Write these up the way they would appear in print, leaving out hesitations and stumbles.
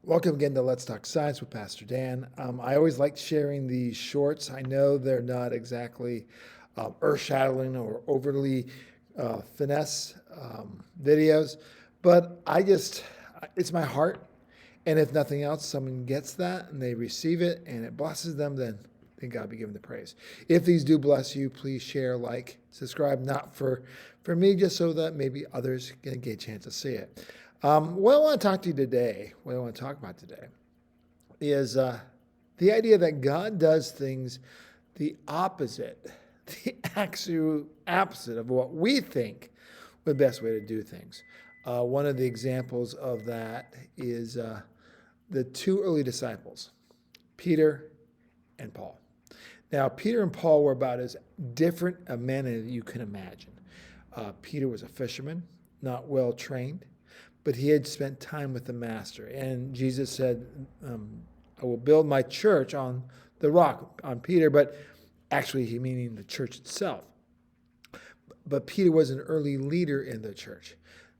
Welcome again to Let's Talk Science with Pastor Dan. I always like sharing these shorts. I know they're not exactly earth-shattering or overly finesse videos, but it's my heart. And if nothing else, someone gets that and they receive it and it blesses them, then God be given the praise. If these do bless you, please share, like, subscribe, not for me, just so that maybe others can get a chance to see it. What I want to talk about today is the idea that God does things the opposite, the actual opposite of what we think the best way to do things. One of the examples of that is the two early disciples, Peter and Paul. Now, Peter and Paul were about as different a men as you can imagine. Peter was a fisherman, not well trained, but he had spent time with the Master. And Jesus said, I will build my church on the rock, on Peter, but actually he meaning the church itself. But Peter was an early leader in the church.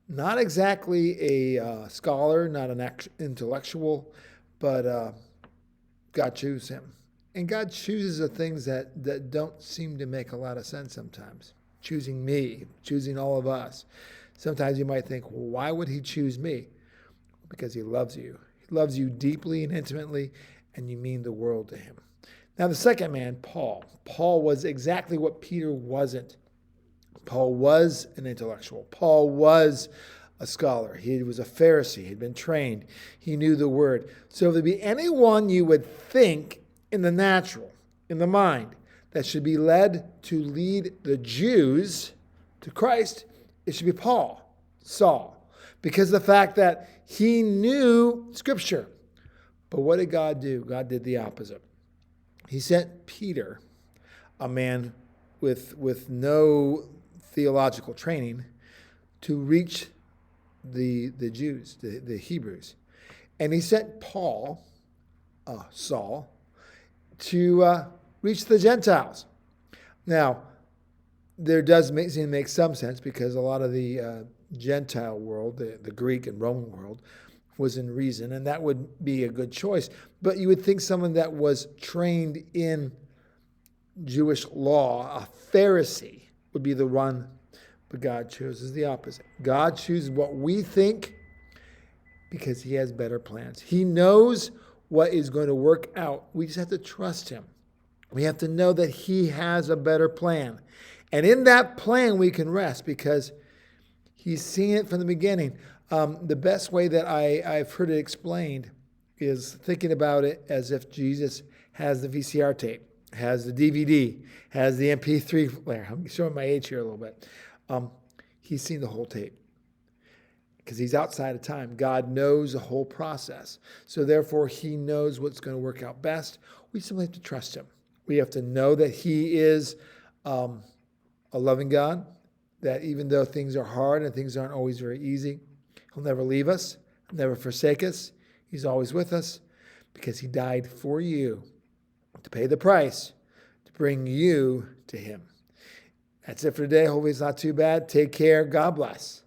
Not exactly a scholar, not an intellectual, but God chose him. And God chooses the things that don't seem to make a lot of sense sometimes. Choosing me, choosing all of us. Sometimes you might think, well, why would he choose me? Because he loves you. He loves you deeply and intimately, and you mean the world to him. Now, the second man, Paul. Paul was exactly what Peter wasn't. Paul was an intellectual. Paul was a scholar. He was a Pharisee. He'd been trained. He knew the word. So if there be anyone you would think in the natural, in the mind, that should be led to lead the Jews to Christ, it should be Paul, Saul, because of the fact that he knew Scripture. But what did God do? God did the opposite. He sent Peter, a man with no theological training, to reach the Jews, the Hebrews. And he sent Paul, Saul, to reach the Gentiles. Now, there does seem to make some sense because a lot of the Gentile world, the Greek and Roman world, was in reason, and that would be a good choice. But you would think someone that was trained in Jewish law, a Pharisee, would be the one, but God chooses the opposite. God chooses what we think because he has better plans. He knows what is going to work out. We just have to trust him. We have to know that he has a better plan. And in that plan, we can rest because he's seen it from the beginning. The best way that I've heard it explained is thinking about it as if Jesus has the VCR tape, has the DVD, has the MP3 player. I'm showing my age here a little bit. He's seen the whole tape because he's outside of time. God knows the whole process. So therefore, he knows what's going to work out best. We simply have to trust him. We have to know that he is a loving God, that even though things are hard and things aren't always very easy, he'll never leave us, never forsake us. He's always with us because he died for you to pay the price to bring you to him. That's it for today. Hopefully it's not too bad. Take care. God bless.